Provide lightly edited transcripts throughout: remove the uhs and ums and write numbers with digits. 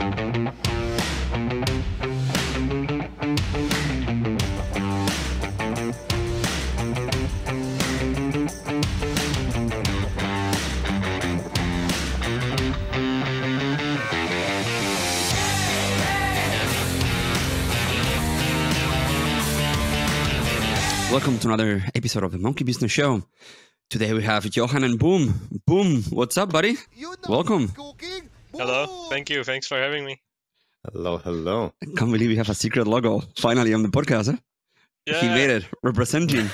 Welcome to another episode of the Monkey Business Show. Today we have Johan and Boom. Boom, what's up, buddy? Welcome. Hello, thank you. Thanks for having me. Hello, hello. I can't believe we have a secret logo finally on the podcast. Huh? Yeah, He made it, representing.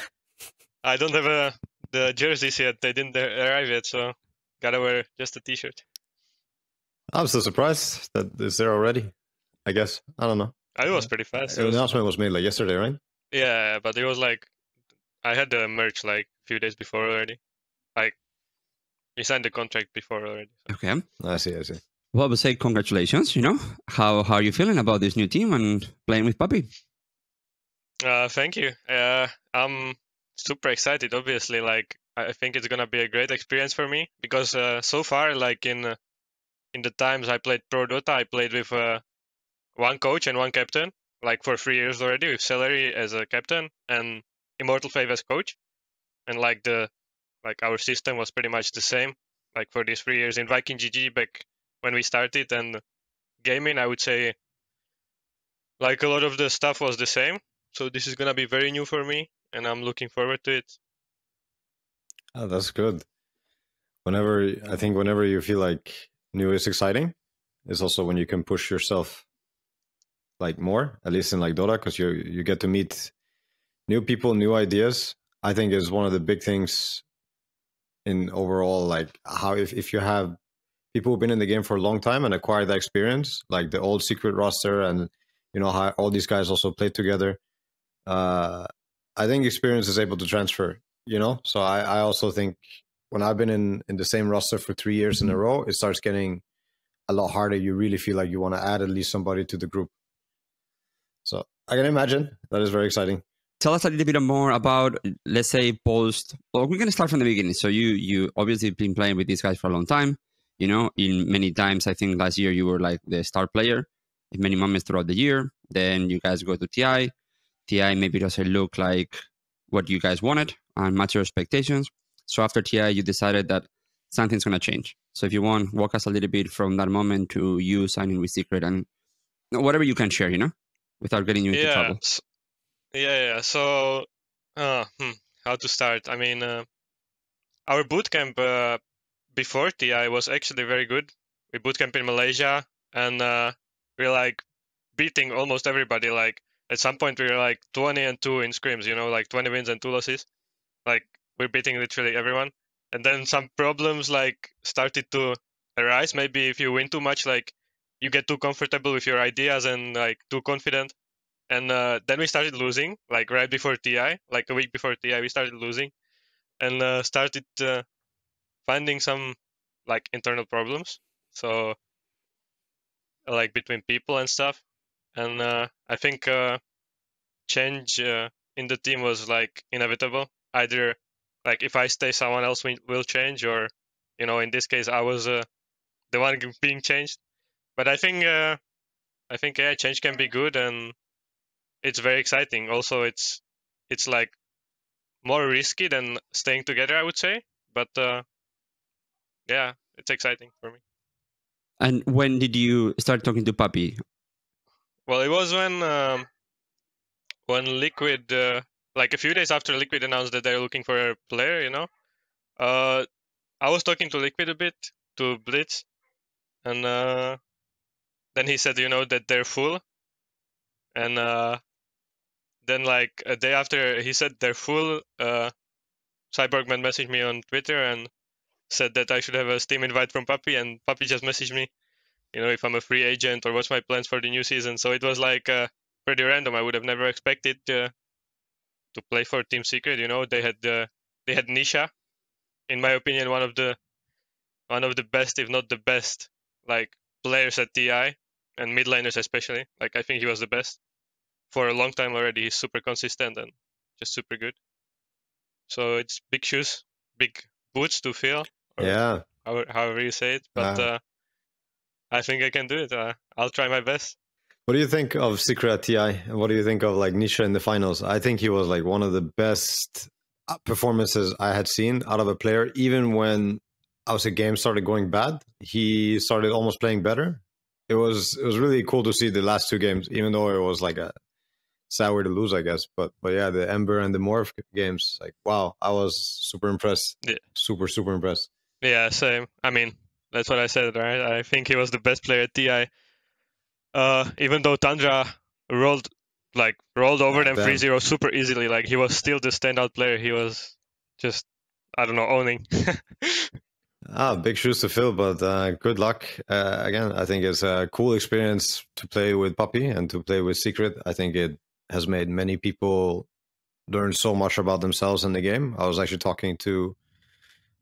I don't have the jerseys yet. They didn't arrive yet, so gotta wear just a t-shirt. I'm so surprised that it's there already. I guess. I don't know. It was pretty fast. The announcement was made like yesterday, right? Yeah, but it was like I had the merch like a few days before already. Like we signed the contract before already. Okay. I see. Well, I would say congratulations, How are you feeling about this new team and playing with Puppy? Thank you. I'm super excited, obviously. Like I think it's gonna be a great experience for me because so far, like in the times I played Pro Dota, I played with one coach and one captain, like for 3 years already, with Celery as a captain and Immortal Fave as coach. And like our system was pretty much the same, like for these 3 years in Viking GG back when we started, and gaming, I would say like a lot of the stuff was the same. So this is gonna be very new for me, and I'm looking forward to it. Oh, that's good. Whenever you feel like new is exciting, is also when you can push yourself like more, at least in like Dota, because you get to meet new people, new ideas. I think is one of the big things in overall, like how if you have people who've been in the game for a long time and acquired that experience, like the old secret roster, and how all these guys also played together. I think experience is able to transfer. So I also think when I've been in the same roster for 3 years in a row, it starts getting a lot harder. You really feel like you want to add at least somebody to the group. So I can imagine that is very exciting. Tell us a little bit more about, let's say, post. Well, we're going to start from the beginning. So you obviously been playing with these guys for a long time. In many times, I think last year you were like the star player in many moments throughout the year. Then you guys go to TI. TI maybe doesn't look like what you guys wanted and match your expectations. So after TI, you decided that something's going to change. So if you want, walk us a little bit from that moment to you signing with Secret and whatever you can share, without getting you into trouble. Yeah. So, how to start? I mean, our bootcamp before TI was actually very good. We bootcamp in Malaysia, and we're like beating almost everybody. Like at some point, we were like 20-2 in scrims. Like 20 wins and 2 losses. Like we're beating literally everyone. And then some problems like started to arise. Maybe if you win too much, like you get too comfortable with your ideas and like too confident. And then we started losing, like right before TI, like a week before TI, we started losing, and started finding some like internal problems. So like between people and stuff. And I think change in the team was like inevitable. Either like if I stay, someone else will change, or in this case, I was the one being changed. But I think change can be good, and it's very exciting. Also, it's like more risky than staying together, I would say. But yeah, it's exciting for me. And when did you start talking to Puppy? Well, it was when Liquid, like a few days after Liquid announced that they're looking for a player, I was talking to Liquid a bit, to Blitz, and then he said, that they're full. And then like a day after he said they're full, Cyborgman messaged me on Twitter and said that I should have a Steam invite from Puppy, and Puppy just messaged me, if I'm a free agent or what's my plans for the new season. So it was like pretty random. I would have never expected to play for Team Secret. They had Nisha, in my opinion, one of the best, if not the best, like players at TI, and mid laners especially. Like I think he was the best for a long time already. He's super consistent and just super good. So it's big shoes, big boots to fill. Yeah. However you say it, but I think I can do it. I'll try my best. What do you think of Secret at TI? And what do you think of like Nisha in the finals? I think he was like one of the best performances I had seen out of a player. Even when I would say games started going bad, he started almost playing better. It was really cool to see the last two games, even though it was like a sad way to lose, I guess. But yeah, the Ember and the Morph games, like wow, I was super impressed. Yeah. Super impressed. Yeah, same. I mean, that's what I said, right? I think he was the best player at TI. Even though Tundra rolled over them 3-0 super easily, like he was still the standout player. He was just, I don't know, owning. Big shoes to fill, but good luck. Again, I think it's a cool experience to play with Puppey and to play with Secret. I think it has made many people learn so much about themselves in the game. I was actually talking to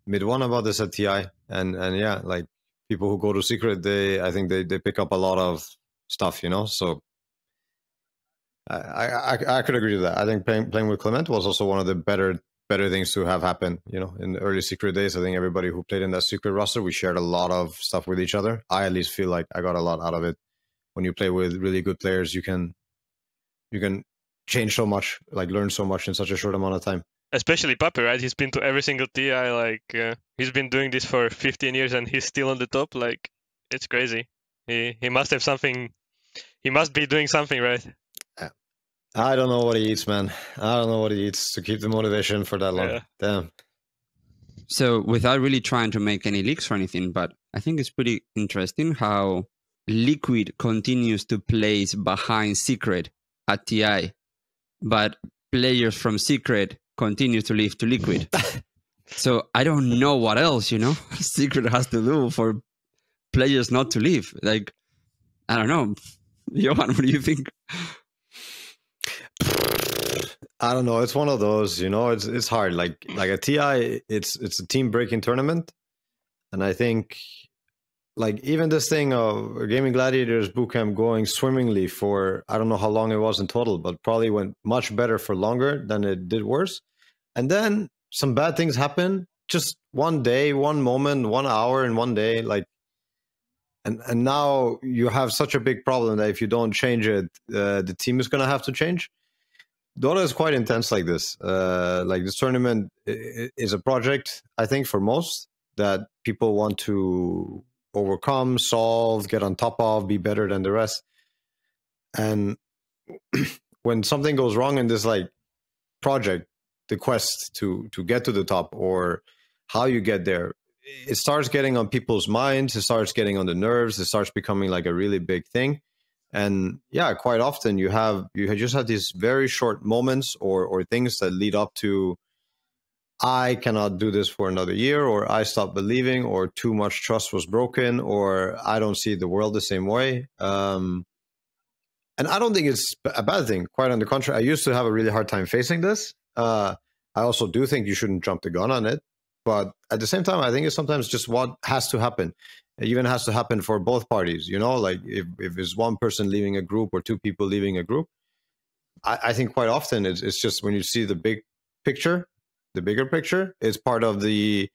Mid1 about this at TI, and yeah, like people who go to Secret, I think they pick up a lot of stuff, you know. So I could agree to that. I think playing with Clement was also one of the better things to have happen, you know, in the early Secret days. I think everybody who played in that Secret roster, we shared a lot of stuff with each other. I at least feel like I got a lot out of it. When you play with really good players, you can change so much, like learn so much in such a short amount of time. Especially Puppey, right? He's been to every single TI. Like he's been doing this for 15 years, and he's still on the top. Like it's crazy. He must have something. He must be doing something right. I don't know what he eats, man. I don't know what he eats to keep the motivation for that long. Yeah. Damn. So without really trying to make any leaks or anything, but I think it's pretty interesting how Liquid continues to place behind Secret at TI, but players from Secret continue to leave to Liquid. So I don't know what else, you know, Secret has to do for players not to leave. Like, I don't know. Johan, what do you think? I don't know. It's one of those, you know, it's hard. Like a TI, it's a team breaking tournament. And I think like even this thing of Gaming Gladiators bootcamp going swimmingly for, I don't know how long it was in total, but probably went much better for longer than it did worse. And then some bad things happen. Just one day, one moment, 1 hour in one day, like, and now you have such a big problem that if you don't change it, the team is going to have to change. Dota is quite intense like this. Like this tournament is a project, I think, for most that people want to overcome, solve, get on top of, be better than the rest. And when something goes wrong in this like project, the quest to get to the top or how you get there, it starts getting on people's minds. It starts getting on the nerves. It starts becoming like a really big thing. And yeah, quite often you just have these very short moments or things that lead up to, I cannot do this for another year, or I stopped believing, or too much trust was broken, or I don't see the world the same way. And I don't think it's a bad thing. Quite on the contrary, I used to have a really hard time facing this. I also do think you shouldn't jump the gun on it. But at the same time, I think it's sometimes just what has to happen. It even has to happen for both parties, you know, like if it's one person leaving a group or two people leaving a group, I think quite often it's just when you see the big picture, the bigger picture, it's part of the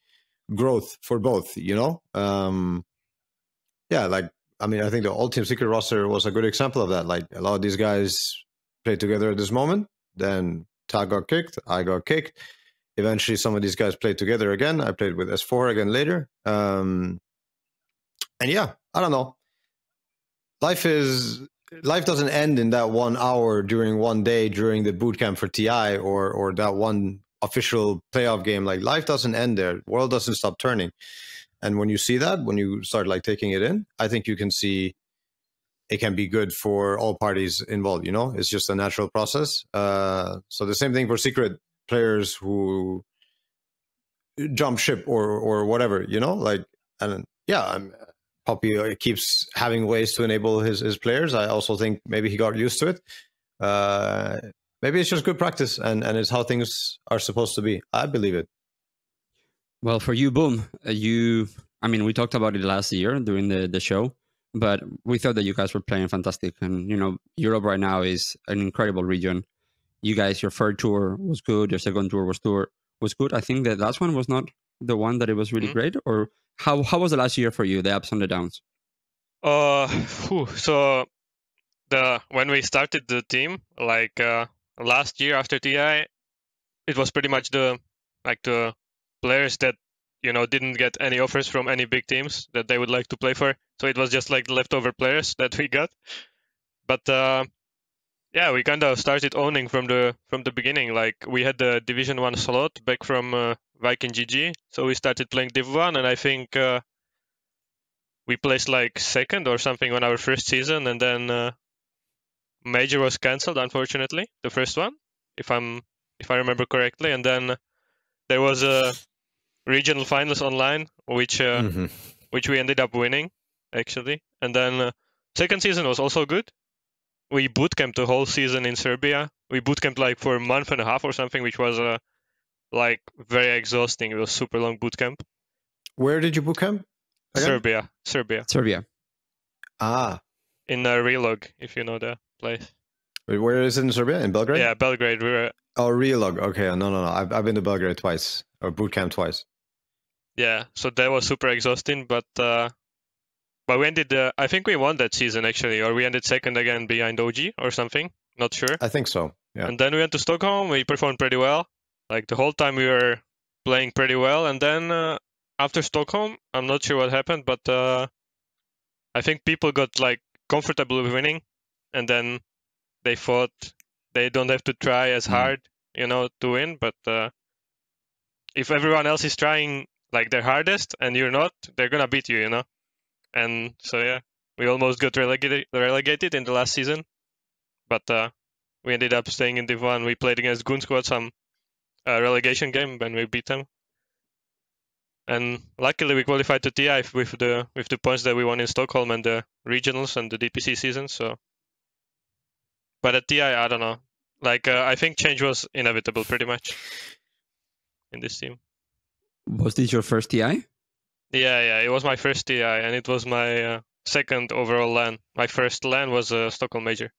growth for both, you know? Yeah, like, I mean, I think the All-Team Secret roster was a good example of that. Like a lot of these guys played together at this moment, then Tag got kicked, I got kicked. Eventually, some of these guys played together again. I played with S4 again later. And yeah, I don't know. Life doesn't end in that 1 hour during one day during the bootcamp for TI or that one official playoff game. Like life doesn't end there. The world doesn't stop turning. And when you see that, when you start like taking it in, I think you can see it can be good for all parties involved. You know, it's just a natural process. So the same thing for Secret players who jump ship or whatever, you know, like, and yeah, Puppey keeps having ways to enable his players. I also think maybe he got used to it. Maybe it's just good practice and it's how things are supposed to be. I believe it. Well, for you, Boom, I mean, we talked about it last year during the show, but we thought that you guys were playing fantastic. And, you know, Europe right now is an incredible region. You guys, your third tour was good. Your second tour was good. I think the last one was not the one that it was really great. Or how was the last year for you, the ups and the downs? So when we started the team, like last year after TI, it was pretty much the players that didn't get any offers from any big teams that they would like to play for. So it was just like the leftover players that we got. But yeah, we kind of started owning from the beginning. Like we had the Division 1 slot back from Viking GG, so we started playing Div 1, and I think we placed like second or something on our first season, and then Major was cancelled, unfortunately, the first one, if I remember correctly, and then there was a regional finals online, which we ended up winning actually, and then second season was also good. We bootcamped the whole season in Serbia. We bootcamped like for a month and a half or something, which was like very exhausting. It was super long bootcamp. Where did you bootcamp? Serbia. Ah. In Relog, if you know the place. Wait, where is it in Serbia? In Belgrade? Yeah, Belgrade. Oh, Relog. Okay, no. I've been to Belgrade twice, or bootcamp twice. Yeah, so that was super exhausting, but we ended. I think we won that season actually, or we ended second again behind OG or something. Not sure. I think so. Yeah. And then we went to Stockholm. We performed pretty well. Like the whole time we were playing pretty well, and then after Stockholm, I'm not sure what happened, but I think people got like comfortable with winning, and then they thought they don't have to try as hard, to win. But if everyone else is trying like their hardest and you're not, they're gonna beat you, And so yeah, we almost got relegated in the last season, but we ended up staying in Div 1. We played against Goon Squad some relegation game when we beat them, and luckily we qualified to TI with the points that we won in Stockholm and the regionals and the DPC season. So, but at TI, I don't know. Like I think change was inevitable pretty much in this team. Was this your first TI? Yeah, it was my first TI, and it was my second overall LAN. My first LAN was Stockholm Major.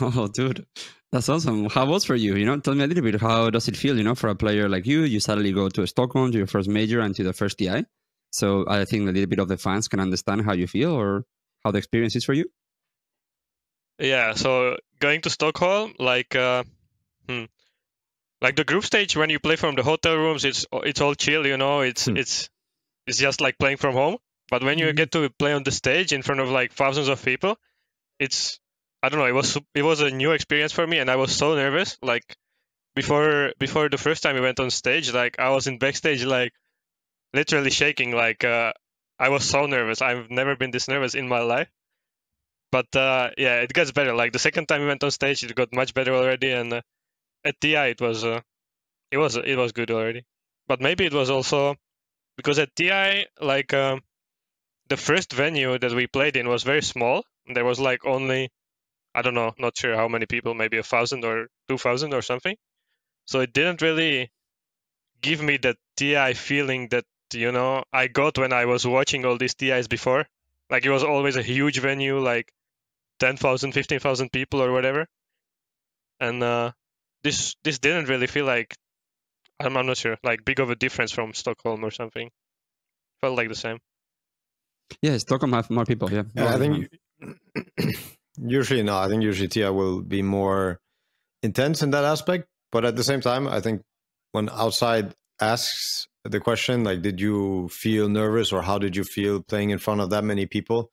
Oh, dude, that's awesome. How was for you? Tell me a little bit. How does it feel? For a player like you suddenly go to Stockholm, to your first major, and to the first TI. So I think a little bit of the fans can understand how you feel or how the experience is for you. Yeah, so going to Stockholm, like the group stage when you play from the hotel rooms, it's all chill, It's just like playing from home. But when you get to play on the stage in front of like thousands of people, I don't know, it was a new experience for me, and I was so nervous. Like before the first time we went on stage, like I was in backstage, like literally shaking. Like I was so nervous. I've never been this nervous in my life. But yeah, it gets better. Like the second time we went on stage, it got much better already, and at TI it was good already. But maybe it was also because at TI, like the first venue that we played in was very small. There was like only, I don't know, not sure how many people, maybe 1,000 or 2,000 or something. So it didn't really give me that TI feeling that I got when I was watching all these TIs before. Like it was always a huge venue, like 10,000, 15,000 people or whatever. And this didn't really feel like, I'm not sure, like big of a difference from Stockholm or something. Felt like the same. Yeah, Stockholm have more people. Yeah, I think usually no. I think usually TI will be more intense in that aspect. But at the same time, I think when outside asks the question, like, did you feel nervous or how did you feel playing in front of that many people?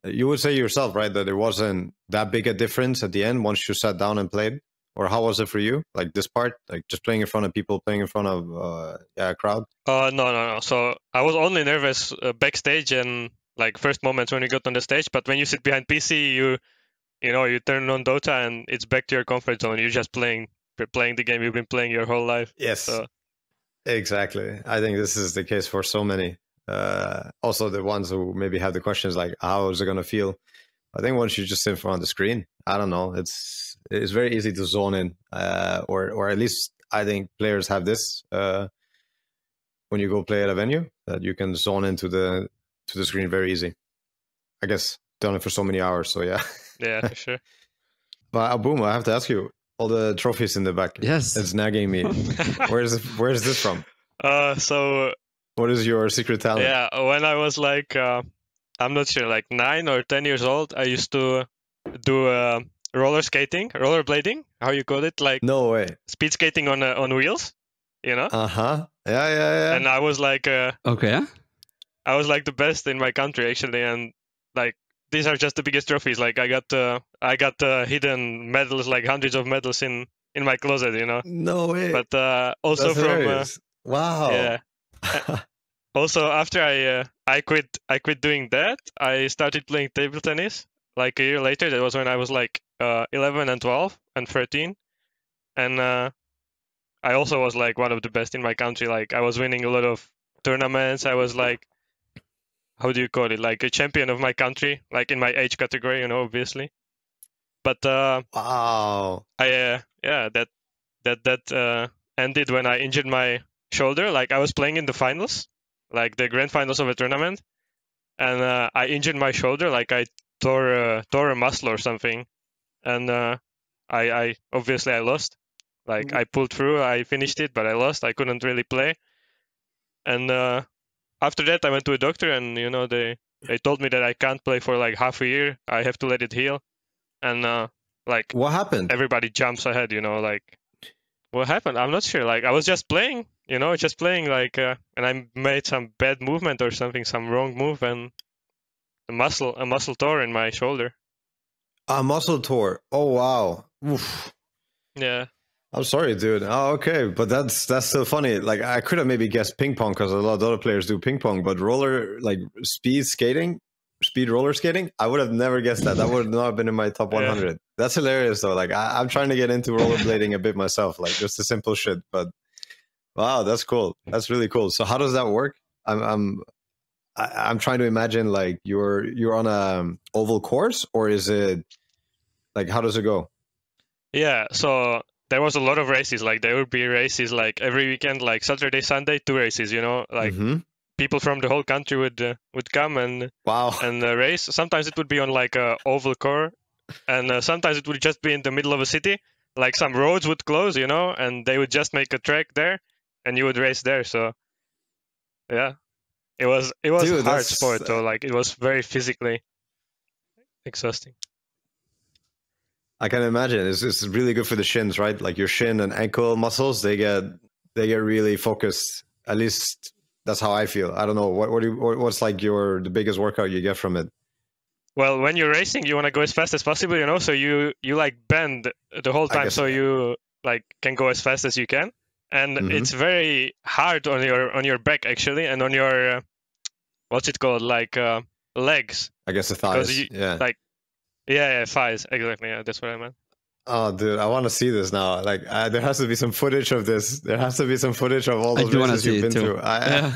You would say yourself, right, that it wasn't that big a difference at the end once you sat down and played. Or how was it for you? Like this part, like just playing in front of people, playing in front of a crowd? No. So I was only nervous backstage and like first moments when you got on the stage. But when you sit behind PC, you turn on Dota and it's back to your comfort zone. You're just playing the game you've been playing your whole life. Yes, so. Exactly. I think this is the case for so many. Also, the ones who maybe have the questions like, how is it going to feel? I think once you just sit in front of the screen, I don't know. It's very easy to zone in, or at least I think players have this when you go play at a venue, that you can zone into the screen very easy. I guess done it for so many hours, so yeah. Yeah, for sure. But Boom, I have to ask you, all the trophies in the back. Yes, it's nagging me. Where is this from? So what is your secret talent? Yeah, when I was like I'm not sure, like 9 or 10 years old, I used to do roller skating, rollerblading, how you call it, like No way. speed skating on wheels, you know? Uh-huh. Yeah. And I was like Okay. I was like the best in my country actually, and like these are just the biggest trophies. Like I got hidden medals, like hundreds of medals in my closet, you know. No way. But also That's from hilarious. Wow. yeah. Also after I quit doing that, I started playing table tennis. Like a year later, that was when I was like 11 and 12 and 13, and I also was like one of the best in my country. Like I was winning a lot of tournaments. I was like, how do you call it? Like a champion of my country, like in my age category, you know, obviously. But Wow. I yeah, that ended when I injured my shoulder. Like I was playing in the finals, like the grand finals of a tournament, and I injured my shoulder. Like I tore a muscle or something, and I obviously I lost. Like I pulled through, I finished it, but I lost. I couldn't really play, and after that I went to a doctor, and you know they told me that I can't play for like half a year. I have to let it heal, and like What happened? everybody jumps ahead, you know, like what happened? I'm not sure. Like I was just playing, you know, just playing, like and I made some bad movement or something, some wrong move, and a muscle tore in my shoulder. A muscle tore. Oh wow. Oof. Yeah. I'm sorry, dude. Oh, okay, but that's still funny. Like I could have maybe guessed ping pong because a lot of other players do ping pong, but speed roller skating, I would have never guessed that. That would not have been in my top 100. Yeah. That's hilarious though. Like I'm trying to get into rollerblading a bit myself, like just the simple shit. But wow, that's cool. That's really cool. So how does that work? I'm trying to imagine, like you're on a oval course, or is it like, how does it go? Yeah. So there was a lot of races. Like there would be races like every weekend, like Saturday, Sunday, 2 races. You know, like people from the whole country would come and race. Sometimes it would be on like a oval course, and sometimes it would just be in the middle of a city. Like some roads would close, you know, and they would just make a track there, and you would race there. So yeah, it was a hard sport though. Like it was very physically exhausting. I can imagine. It's really good for the shins, right? Like your shin and ankle muscles, they get really focused. At least that's how I feel. I don't know what's like the biggest workout you get from it. Well, when you're racing, you want to go as fast as possible, you know. So you like bend the whole time, so you like can go as fast as you can, and it's very hard on your back actually, and on your what's it called, like legs. I guess the thighs. Like yeah, thighs, exactly. Yeah, that's what I meant. Oh, dude, I want to see this now. Like, there has to be some footage of this. There has to be some footage of all those races you've been through. I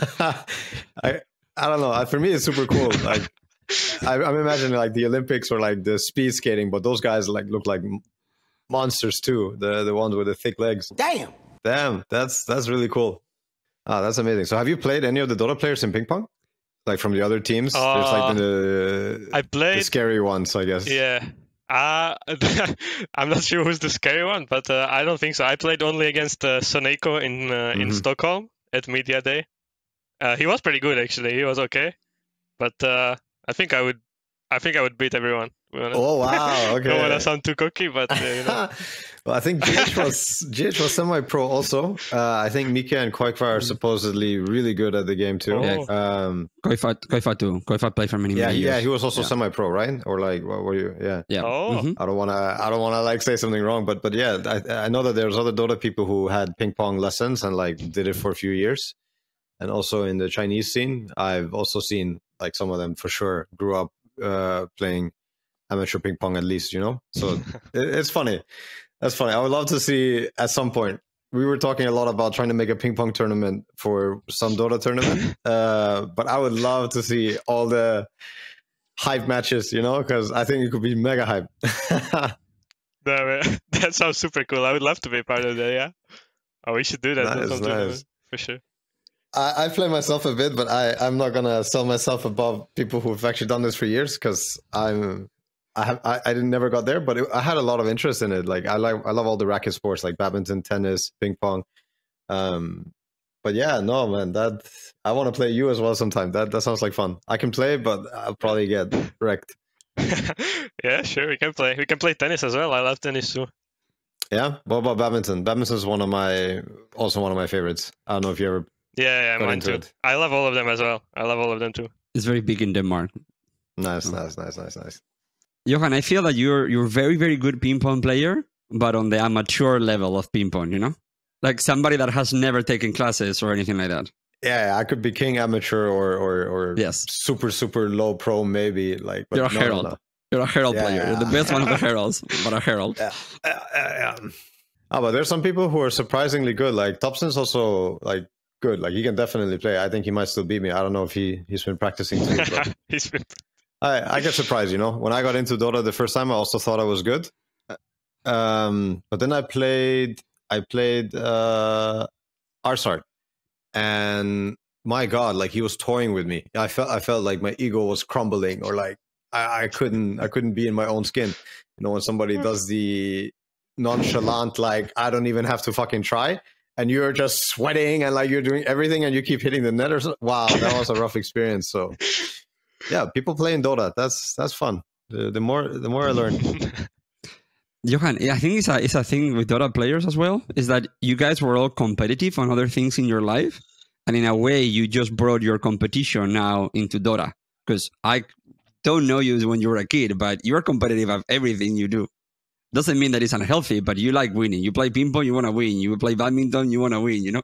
don't know. For me, it's super cool. Like, I'm imagining like the Olympics or like the speed skating, but those guys like look like monsters too. The ones with the thick legs. Damn, that's really cool. Oh, that's amazing. So, have you played any of the Dota players in ping pong? Like from the other teams? There's like I played the scary ones, I guess. Yeah. I'm not sure who's the scary one, but I don't think so. I played only against Soneko in Stockholm at Media Day. He was pretty good actually. He was okay, but I think I would beat everyone. Oh wow! Okay. Don't want to sound too cocky, but you know. Well, I think GH was semi-pro also. I think Mika and Koikvar are supposedly really good at the game too. Yeah. Koikvar too. Koikvar played for many years. Yeah, he was also semi-pro, right? Or like, what were you? Yeah. Yeah. Oh. I don't wanna like say something wrong, but yeah, I know that there's other Dota people who had ping pong lessons and like did it for a few years, and also in the Chinese scene, I've also seen like some of them for sure grew up playing amateur ping pong at least, you know. So it's funny. That's funny. I would love to see at some point. We were talking a lot about trying to make a ping pong tournament for some Dota tournament, but I would love to see all the hype matches, you know, because I think it could be mega hype. That sounds super cool. I would love to be part of that. Yeah. Oh, we should do that. Nice. For sure. I play myself a bit, but I'm not gonna sell myself above people who've actually done this for years because I never got there, but I had a lot of interest in it. Like I love all the racket sports like badminton, tennis, ping pong. But yeah, no, man, that I want to play you as well sometime. That sounds like fun. I can play, but I'll probably get wrecked. Yeah, sure, we can play. We can play tennis as well. I love tennis too. Yeah. What about badminton? Badminton is also one of my favorites. I don't know if you ever Yeah, got mine into too. it. I love all of them as well. I love all of them too. It's very big in Denmark. Nice. Johan, I feel that you're very, very good ping pong player, but on the amateur level of ping pong, you know? Like somebody that has never taken classes or anything like that. Yeah, I could be king amateur or Yes. super low pro maybe. Like, but You're a herald. No. You're a herald Yeah, player. yeah. You're the best one of the heralds, but a herald. Yeah. Oh, but there's some people who are surprisingly good. Like Thompson's also like good. Like he can definitely play. I think he might still beat me. I don't know if he's been practicing too. But He's been- I get surprised, you know. When I got into Dota the first time, I also thought I was good. But then I played Arsart, and my God, like he was toying with me. I felt like my ego was crumbling, or like I couldn't be in my own skin. You know, when somebody does the nonchalant, like I don't even have to fucking try, and you're just sweating and like you're doing everything, and you keep hitting the net or something. Wow, that was a rough experience. So yeah, people playing Dota, that's fun. The more I learn. Johan, I think it's a thing with Dota players as well, is that you guys were all competitive on other things in your life. And in a way, you just brought your competition now into Dota. Because I don't know you when you were a kid, but you're competitive at everything you do. Doesn't mean that it's unhealthy, but you like winning. You play ping pong, you want to win. You play badminton, you want to win, you know?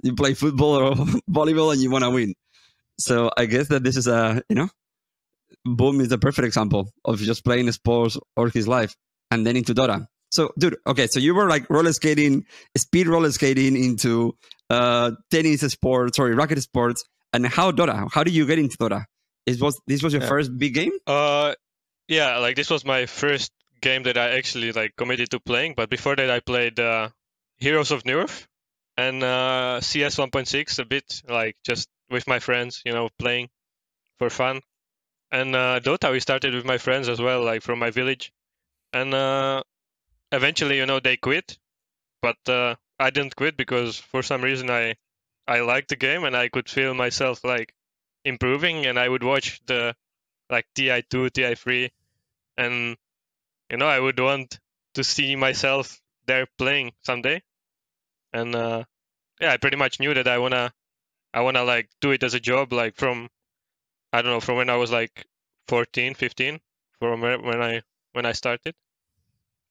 You play football or volleyball and you want to win. So I guess that this is Boom is the perfect example of just playing sports all his life and then into Dota. So, dude, okay, so you were like speed roller skating into tennis sports, racket sports, and how Dota? How did you get into Dota? This was your first big game? Yeah, like this was my first game that I actually like committed to playing. But before that, I played Heroes of Newerth and CS 1.6 a bit, like just with my friends, you know, playing for fun. And Dota, we started with my friends as well, like from my village. And eventually, you know, they quit. But I didn't quit because for some reason I liked the game and I could feel myself like improving. And I would watch the like TI2, TI3, and you know, I would want to see myself there playing someday. And yeah, I pretty much knew that I wanna like do it as a job, like from I don't know, from when I was like 14, 15, from when I started.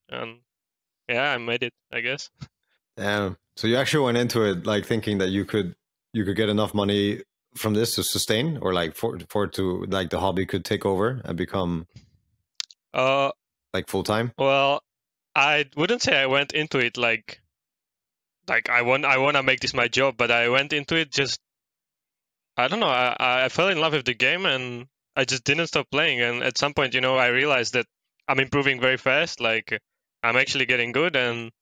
And yeah, I made it, I guess. Damn. So you actually went into it like thinking that you could get enough money from this to sustain, or like for it to like the hobby could take over and become like full time? Well, I wouldn't say I went into it like I want to make this my job, but I went into it just I don't know. I fell in love with the game and I just didn't stop playing. And at some point, you know, I realized that I'm improving very fast. Like I'm actually getting good, and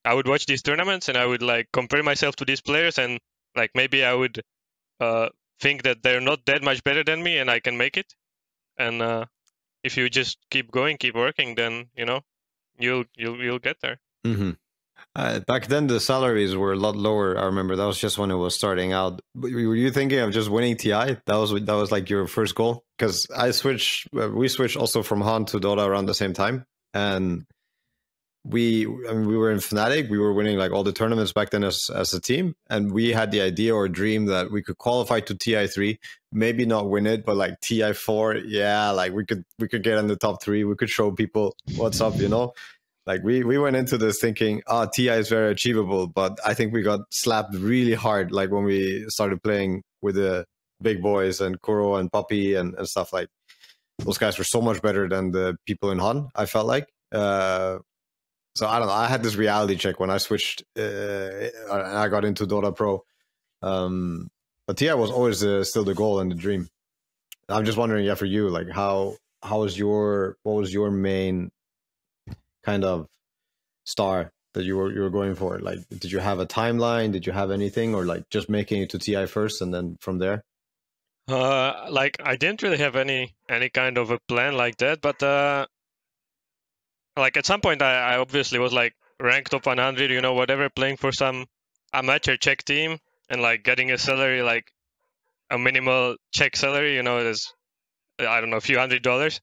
I would watch these tournaments and I would like compare myself to these players, and like maybe I would think that they're not that much better than me and I can make it. And if you just keep going, keep working, then you know you'll get there. Mm-hmm. Back then, the salaries were a lot lower. I remember that was just when it was starting out. Were you thinking of just winning TI? That was like your first goal? Because we switched also from Han to Dota around the same time, and we were in Fnatic. We were winning like all the tournaments back then as a team, and we had the idea or dream that we could qualify to TI3, maybe not win it, but like TI4, yeah, like we could get in the top 3. We could show people what's up, you know. Like we went into this thinking, TI is very achievable, but I think we got slapped really hard. Like when we started playing with the big boys and Kuro and Puppy and stuff, like those guys were so much better than the people in Han, I felt like. So I don't know. I had this reality check when I switched and I got into Dota Pro. But TI was always still the goal and the dream. I'm just wondering, yeah, for you, like what was your main kind of star that you were going for? Like, did you have a timeline? Did you have anything, or like just making it to TI first and then from there? Like I didn't really have any kind of a plan like that, but like at some point I obviously was like ranked top 100, you know, whatever, playing for some amateur Czech team and like getting a salary, like a minimal Czech salary, you know, is, I don't know, a few $100s,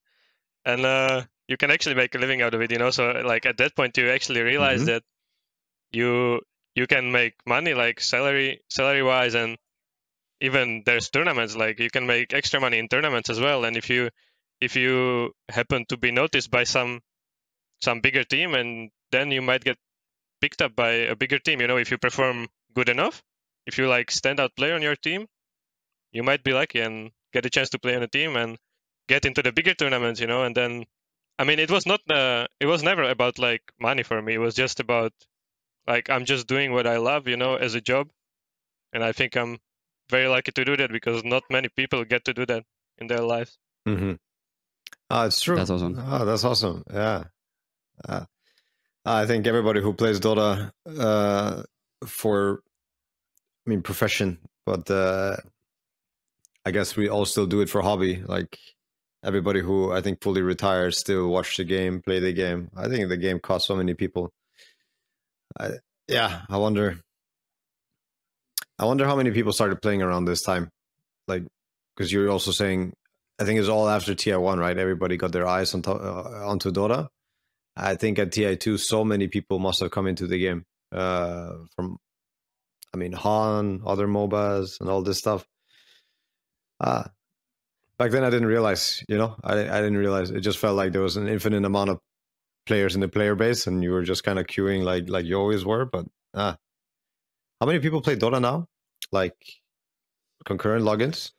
and you can actually make a living out of it, you know. So like at that point, you actually realize that you can make money, like salary wise, and even there's tournaments, like you can make extra money in tournaments as well. And if you happen to be noticed by some bigger team, and then you might get picked up by a bigger team, you know, if you perform good enough, if you like standout player on your team, you might be lucky and get a chance to play on a team and get into the bigger tournaments, you know. And then, I mean, it was never about like money for me. It was just about like, I'm just doing what I love, you know, as a job. And I think I'm very lucky to do that, because not many people get to do that in their lives. Mm-hmm. It's true. That's awesome. Oh, that's awesome. Yeah. I think everybody who plays Dota for, I mean, profession, but I guess we all still do it for hobby. Like everybody who I think fully retires still watch the game, play the game. I think the game costs so many people. I wonder how many people started playing around this time. Like, because you're also saying, I think it's all after TI1, right? Everybody got their eyes onto Dota. I think at TI2, so many people must have come into the game from, I mean, Han, other MOBAs, and all this stuff. Back then, I didn't realize, you know, I didn't realize. It just felt like there was an infinite amount of players in the player base, and you were just kind of queuing like you always were. But how many people play Dota now? Like concurrent logins?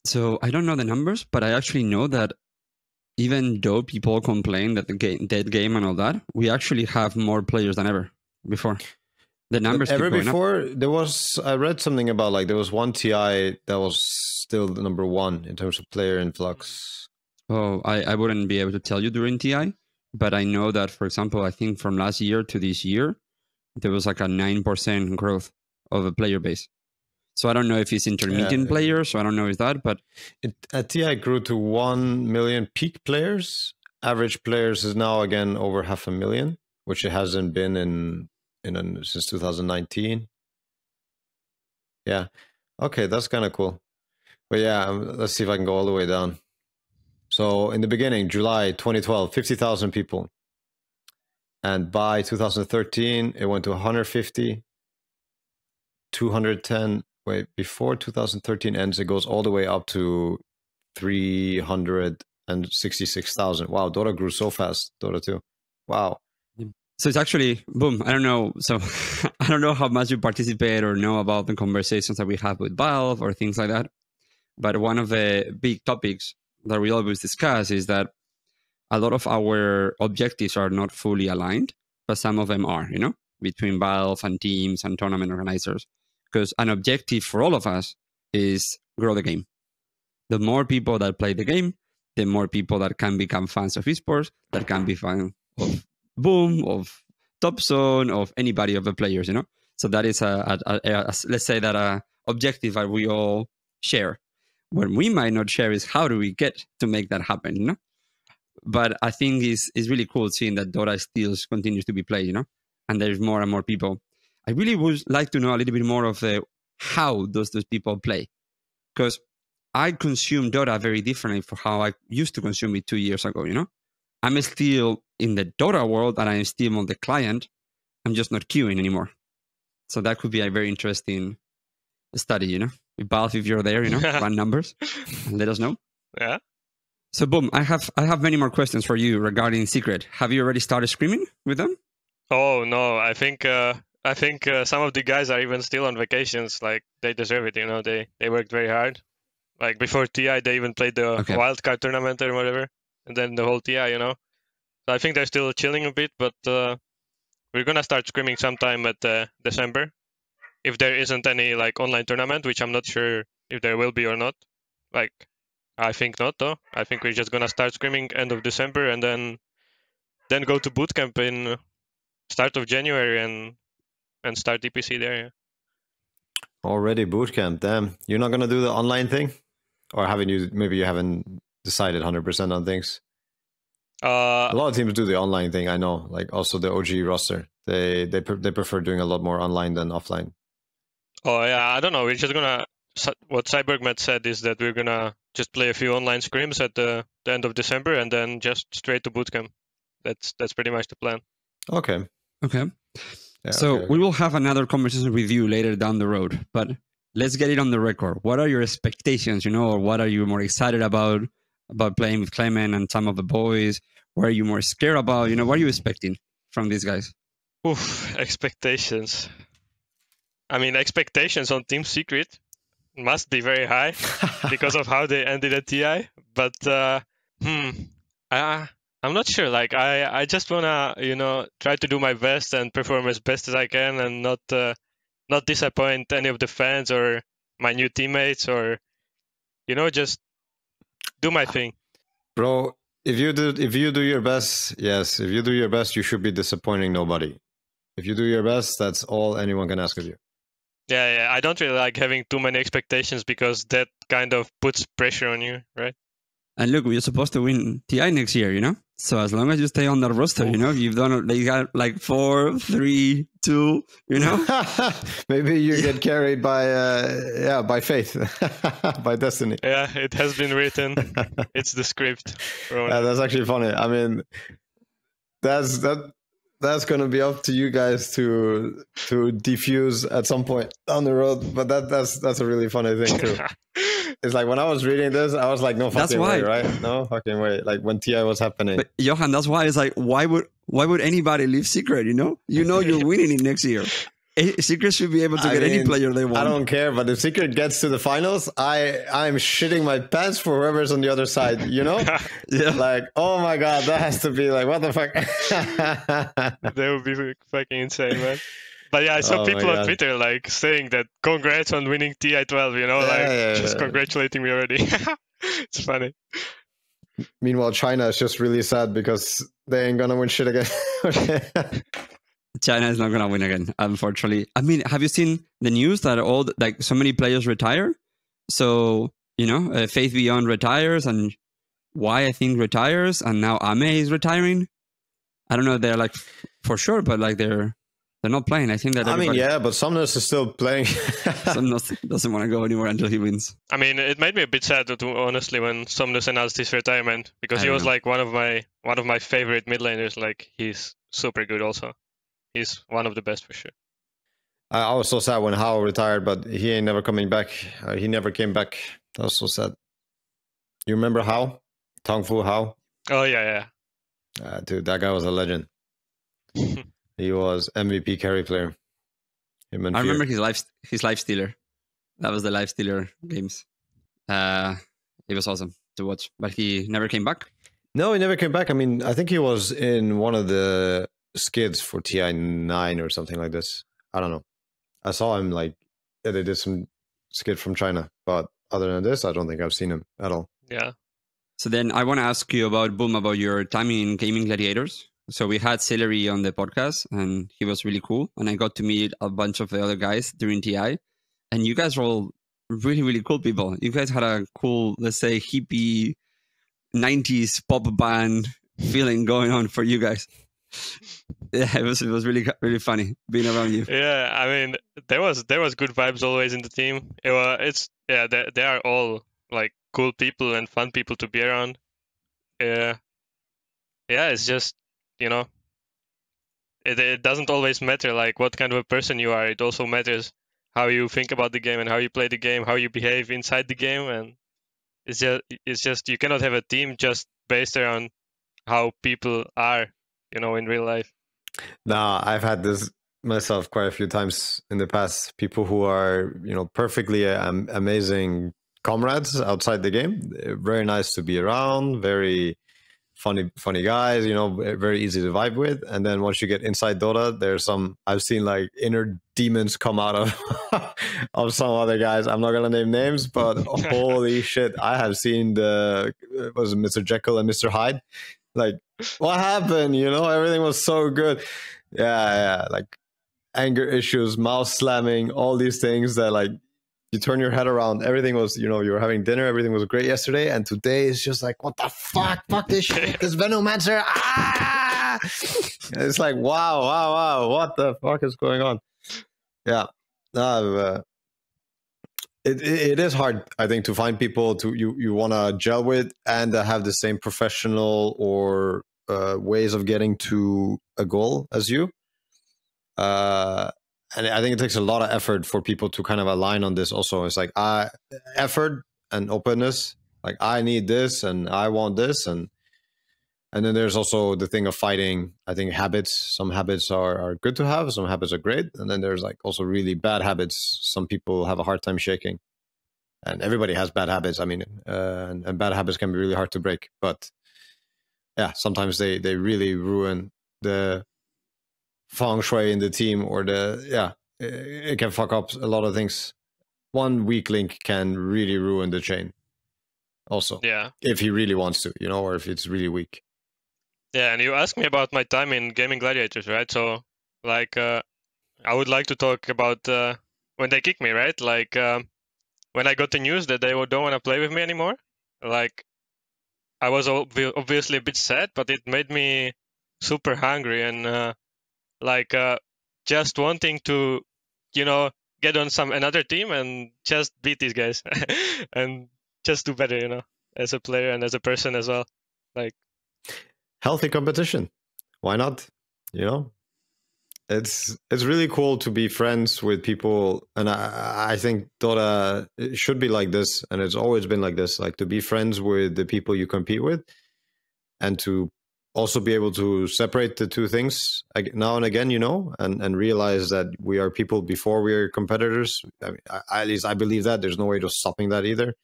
So I don't know the numbers, but I actually know that even though people complain that the game, dead game and all that, we actually have more players than ever before. The numbers ever before, there was, I read something about like there was one TI that was still the number one in terms of player influx. Oh, I wouldn't be able to tell you during TI, but I know that, for example, I think from last year to this year, there was like a 9% growth of a player base. So I don't know if it's intermediate players, so I don't know if that, but at TI grew to 1 million peak players. Average players is now again over 500,000, which it hasn't been since 2019. Yeah. Okay, that's kind of cool. But yeah, let's see if I can go all the way down. So in the beginning, July 2012, 50,000 people. And by 2013, it went to 150, 210. Wait, before 2013 ends, it goes all the way up to 366,000. Wow, Dota grew so fast. Dota 2. Wow. So it's actually, boom, I don't know. So I don't know how much you participate or know about the conversations that we have with Valve or things like that. But one of the big topics that we always discuss is that a lot of our objectives are not fully aligned, but some of them are, you know, between Valve and teams and tournament organizers. Because an objective for all of us is grow the game. The more people that play the game, the more people that can become fans of esports, that can be fans of Boom, of Topzone, of anybody of the players, you know? So that is let's say that a objective that we all share. What we might not share is how do we get to make that happen, you know? But I think it's really cool seeing that Dota still continues to be played, you know? And there's more and more people. I really would like to know a little bit more of how those people play. Because I consume Dota very differently from how I used to consume it 2 years ago, you know? I'm still in the Dota world and I'm still on the client. I'm just not queuing anymore. So that could be a very interesting study, you know? Valve, if you're there, you know, run numbers and let us know. Yeah. So boom, I have many more questions for you regarding Secret. Have you already started screaming with them? Oh no, I think some of the guys are even still on vacations. Like they deserve it, you know. They worked very hard. Like before TI, they even played the wildcard tournament or whatever, and then the whole TI, you know. So I think they're still chilling a bit, but we're gonna start scrimming sometime at December, if there isn't any like online tournament, which I'm not sure if there will be or not. Like I think not though. I think we're just gonna start scrimming end of December and then go to bootcamp in start of January and start DPC there. Yeah. Already bootcamp, damn. You're not gonna do the online thing? Or haven't you, maybe you haven't decided 100% on things? A lot of teams do the online thing, I know, like also the OG roster. They prefer doing a lot more online than offline. Oh yeah, I don't know. We're just gonna. What CyberGmet said is that we're gonna just play a few online scrims at the end of December, and then just straight to bootcamp. That's pretty much the plan. Okay. Okay. Yeah, So okay. we will have another conversation with you later down the road, but let's get it on the record. What are your expectations, or what are you more excited about playing with Clement and some of the boys? What are you more scared about? What are you expecting from these guys? Oof, expectations. I mean, expectations on Team Secret must be very high because of how they ended at TI. But I'm not sure. Like I just wanna try to do my best and perform as best as I can, and not disappoint any of the fans or my new teammates, or just do my thing. Bro, if you do your best, yes, if you do your best, you should be disappointing nobody. If you do your best, that's all anyone can ask of you. Yeah. I don't really like having too many expectations because that kind of puts pressure on you, right? And look, we're supposed to win TI next year, So as long as you stay on the roster, you've done, they got like 4, 3, 2, Maybe you get carried by faith, by destiny. Yeah, it has been written. It's the script. That's actually funny. I mean, that's going to be up to you guys to defuse at some point down the road. But that's a really funny thing too. It's like when I was reading this, I was like, no fucking way, right? No fucking way. Like when TI was happening. But Johan, that's why it's like, why would anybody leave Secret? You're winning it next year. Secret should be able to get any player they want. I don't care, but if Secret gets to the finals, I'm shitting my pants for whoever's on the other side. Yeah. Like, oh my god, that has to be like, what the fuck? That would be fucking insane, man. But yeah, I saw people on Twitter like saying that congrats on winning TI12, just congratulating me already. It's funny. Meanwhile, China is just really sad because they ain't gonna win shit again. China is not gonna win again, unfortunately. I mean, have you seen the news that so many players retire? So, Faith Beyond retires and Y, I think, retires, and now Ame is retiring. I don't know if they're like for sure, but like they're not playing. I think that but Somnus is still playing. Somnus doesn't want to go anywhere until he wins. I mean, it made me a bit sad, honestly, when Somnus announced his retirement, because he was like one of my favorite mid laners. Like, he's super good also. He's one of the best for sure. I was so sad when Hao retired, but he ain't never coming back. He never came back. That was so sad. You remember Hao? Tongfu Hao? Oh, yeah. Dude, that guy was a legend. He was MVP carry player. I remember his life stealer. That was the life stealer games. It was awesome to watch, but he never came back. No, he never came back. I mean, I think he was in one of the skids for TI9 or something like this. I don't know. I saw him they did some skid from China, but other than this, I don't think I've seen him at all. Yeah. So then I want to ask you about your time in Gaming Gladiators. So we had Celery on the podcast and he was really cool. And I got to meet a bunch of the other guys during TI. And you guys were all really, really cool people. You guys had a cool, let's say, hippie 90s pop band feeling going on for you guys. Yeah, it was really, really funny being around you. Yeah, I mean, there was good vibes always in the team. They are all like cool people and fun people to be around. Yeah, it's just, it doesn't always matter like what kind of a person you are. It also matters how you think about the game and how you play the game, how you behave inside the game. And it's just you cannot have a team just based around how people are, in real life. Nah, I've had this myself quite a few times in the past. People who are, perfectly amazing comrades outside the game. Very nice to be around. Very funny guys, very easy to vibe with. And then once you get inside Dota, there's I've seen like inner demons come out of some other guys. I'm not gonna name names, but holy shit, I have seen was it Mr. Jekyll and Mr. Hyde? Like, what happened? Everything was so good. Yeah, like anger issues, mouse slamming, all these things that like you turn your head around. Everything was, you were having dinner. Everything was great yesterday. And today is just like, what the fuck? Fuck this shit. This Venomancer. It's like, wow, what the fuck is going on? Yeah. It is hard, I think, to find people you want to gel with and have the same professional or ways of getting to a goal as you. And I think it takes a lot of effort for people to kind of align on this also. It's like effort and openness. Like, I need this and I want this. And then there's also the thing of fighting, I think, habits. Some habits are good to have. Some habits are great. And then there's like also really bad habits. Some people have a hard time shaking. And everybody has bad habits. I mean, and bad habits can be really hard to break. But yeah, sometimes they really ruin the feng shui in the team, or it can fuck up a lot of things. One weak link can really ruin the chain also. Yeah. If he really wants to, or if it's really weak. Yeah, and you asked me about my time in Gaming Gladiators, right? So, like, I would like to talk about when they kicked me, right? Like, when I got the news that they don't want to play with me anymore, like, I was obviously a bit sad, but it made me super hungry and just wanting to, get on another team and just beat these guys and just do better, as a player and as a person as well. Like, healthy competition. Why not? It's really cool to be friends with people, and I think Dota should be like this, and it's always been like this. Like, to be friends with the people you compete with, and to also be able to separate the two things now and again, and realize that we are people before we are competitors. I mean, at least I believe that. There's no way to stopping that either.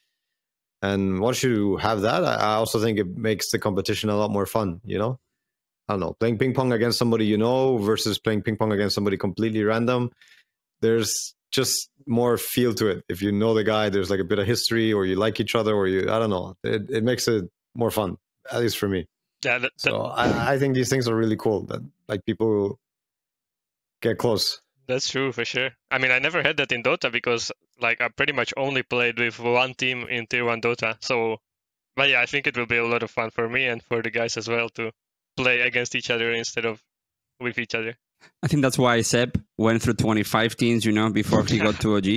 And once you have that, I also think it makes the competition a lot more fun, I don't know, playing ping pong against somebody versus playing ping pong against somebody completely random. There's just more feel to it. If you know the guy, there's like a bit of history, or you like each other, or I don't know. It makes it more fun, at least for me. Yeah. So I think these things are really cool, that like people get close. That's true, for sure. I mean, I never had that in Dota because, like, I pretty much only played with one team in Tier 1 Dota. So, but yeah, I think it will be a lot of fun for me and for the guys as well to play against each other instead of with each other. I think that's why Seb went through 25 teams, before he got to OG.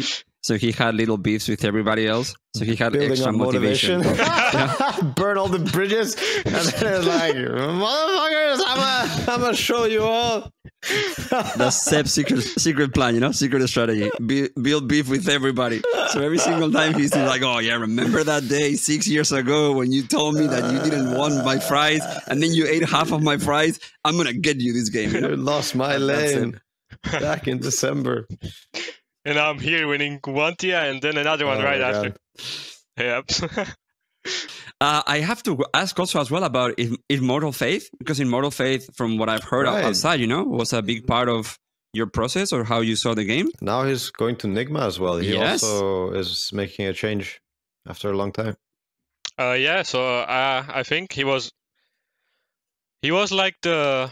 So he had little beefs with everybody else. So he had building extra motivation. Burn all the bridges. And then it's like, motherfuckers, I'm going to show you all. That's Seb's secret plan, secret strategy. Build beef with everybody. So every single time he's like, oh yeah, remember that day 6 years ago when you told me that you didn't want my fries and then you ate half of my fries? I'm going to get you this game. You lost my lane back in December. And I'm here winning one tier and then another one right after. Yep. I have to ask also as well about Immortal Faith, because Immortal Faith, from what I've heard outside, was a big part of your process or how you saw the game. Now he's going to Nigma as well. He also is making a change after a long time. Yeah, so I think he was like the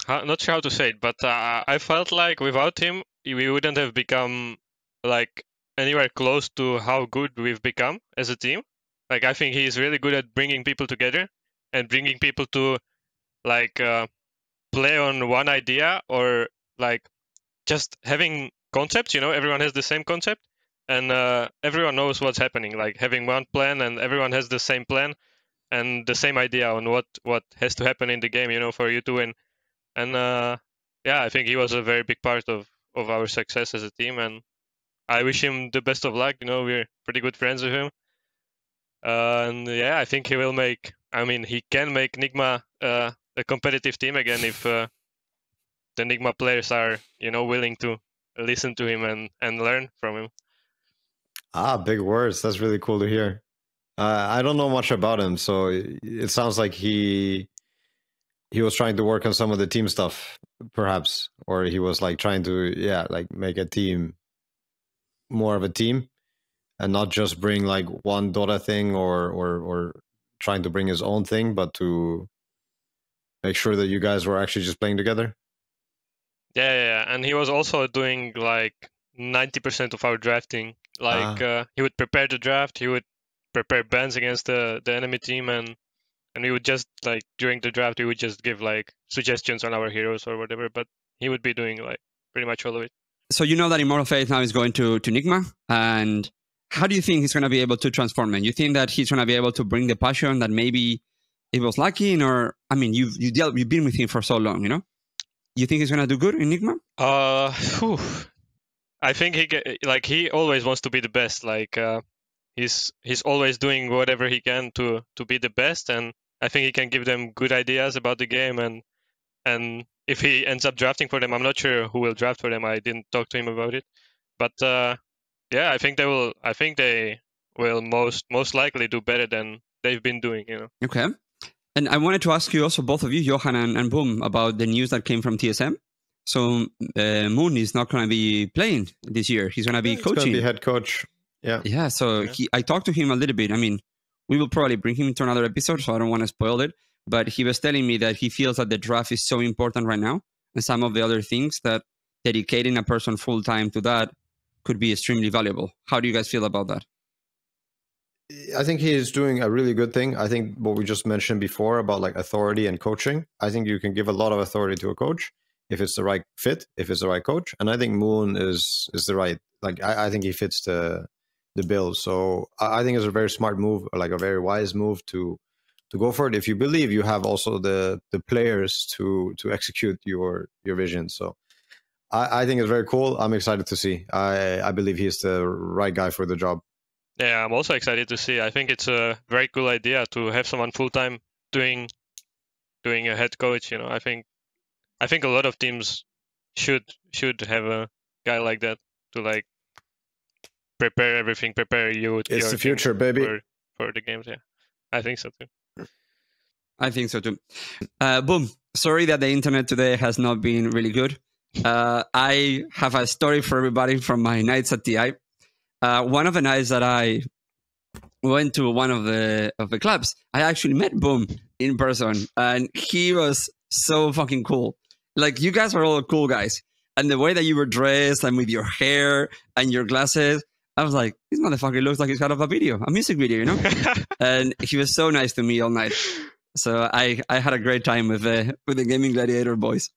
not sure how to say it, but I felt like without him we wouldn't have become like anywhere close to how good we've become as a team. Like, I think he's really good at bringing people together and bringing people to like play on one idea, or like just having concepts. Everyone has the same concept and everyone knows what's happening. Like, having one plan and everyone has the same plan and the same idea on what has to happen in the game, for you to win. And yeah, I think he was a very big part of our success as a team, and I wish him the best of luck. We're pretty good friends with him. And yeah, I think he can make Nigma a competitive team again if the Nigma players are, willing to listen to him and learn from him. Big words. That's really cool to hear. I don't know much about him, so it sounds like he was trying to work on some of the team stuff, perhaps, or he was like trying to, make a team more of a team and not just bring like one Dota thing or trying to bring his own thing, but to make sure that you guys were actually just playing together. Yeah. And he was also doing like 90% of our drafting. Like he would prepare the draft, he would prepare bans against the enemy team, and and we would just like during the draft we would just give like suggestions on our heroes or whatever. But he would be doing like pretty much all of it. So you know that Immortal Faith now is going to Nigma, and how do you think he's going to be able to transform it? You think that he's going to be able to bring the passion that maybe it was lacking, or I mean, you've been with him for so long, you know? You think he's going to do good in Nigma? I think he always wants to be the best. Like he's always doing whatever he can to be the best, and I think he can give them good ideas about the game. And if he ends up drafting for them, I'm not sure who will draft for them. I didn't talk to him about it, but yeah, I think they will. I think they will most likely do better than they've been doing. You know. Okay. And I wanted to ask you also, both of you, Johan and Boom, about the news that came from TSM. So Moon is not going to be playing this year. He's going to be coaching. He's going to be head coach. Yeah. Yeah. So I talked to him a little bit. I mean, we will probably bring him into another episode, so I don't want to spoil it. But he was telling me that he feels that the draft is so important right now, and some of the other things, that dedicating a person full time to that could be extremely valuable. How do you guys feel about that? I think he is doing a really good thing. I think what we just mentioned before about like authority and coaching, I think you can give a lot of authority to a coach if it's the right fit, if it's the right coach. And I think Moon is the right, like, I think he fits the bill. So I think it's a very smart move, like a very wise move to go for it if you believe you have also the players to execute your vision. So I think it's very cool. I'm excited to see. I believe he's the right guy for the job. Yeah, I'm also excited to see. I think it's a very cool idea to have someone full time doing a head coach. You know, I think a lot of teams should have a guy like that to like prepare everything, prepare you. It's the future, baby. For the games. Yeah, I think so too. I think so too. Boom. Sorry that the internet today has not been really good. I have a story for everybody from my nights at TI. One of the nights that I went to one of the clubs, I actually met Boom in person, and he was so fucking cool. Like, you guys are all cool guys, and the way that you were dressed and with your hair and your glasses, I was like, this motherfucker looks like he's out of a music video, you know? And he was so nice to me all night. So I had a great time with the Gaming Gladiator boys.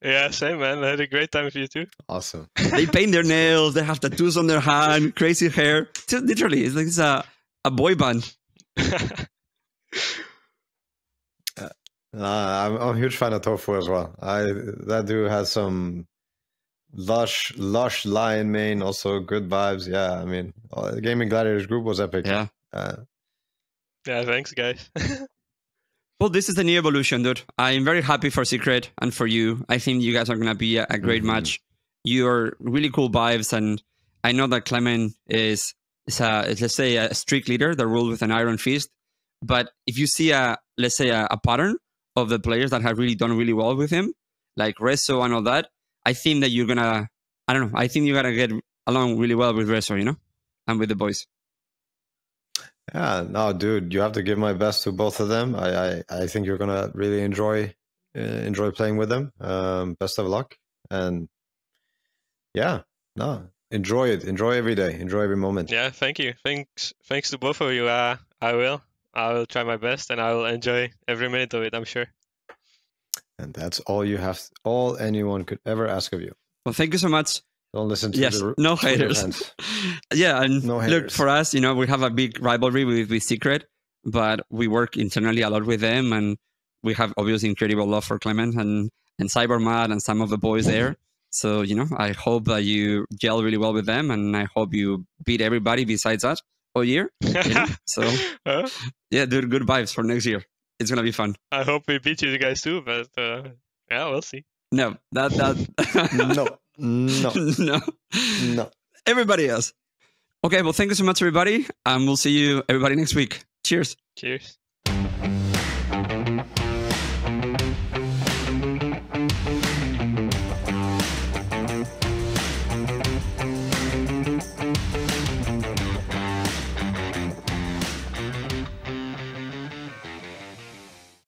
Yeah, same, man. I had a great time with you too. Awesome. They paint their nails. They have tattoos on their hand. Crazy hair. Literally, it's like it's a boy band. I'm a huge fan of Tofu as well. That dude has some lush lion mane. Also good vibes. Yeah, I mean, the Gaming Gladiators group was epic. Yeah. Yeah. Thanks, guys. Well, this is the new evolution, dude. I'm very happy for Secret and for you. I think you guys are going to be a great match. You're really cool vibes, and I know that Clement is let's say, a strict leader that rules with an iron fist. But if you see let's say a pattern of the players that have really done really well with him, like Rezo and all that, I think that you're going to, I don't know, I think you're going to get along really well with Rezo, you know, and with the boys. Yeah, no, dude, you have to give my best to both of them. I think you're gonna really enjoy playing with them. Best of luck, and yeah, no, enjoy it. Enjoy every day. Enjoy every moment. Yeah, thank you. Thanks to both of you. I will try my best, and I will enjoy every minute of it, I'm sure. And that's all anyone could ever ask of you. Well, thank you so much. Don't listen to no haters. Yeah, and no look, haters. for us, you know, we have a big rivalry with Secret, but we work internally a lot with them, and we have obviously incredible love for Clement and Cybermad and some of the boys there. So, you know, I hope that you gel really well with them, and I hope you beat everybody besides us all year. You know? So, yeah, dude, good vibes for next year. It's gonna be fun. I hope we beat you guys too, but yeah, we'll see. No, that No. Everybody else. Okay, well, thank you so much, everybody, and we'll see you, everybody, next week. Cheers. Cheers.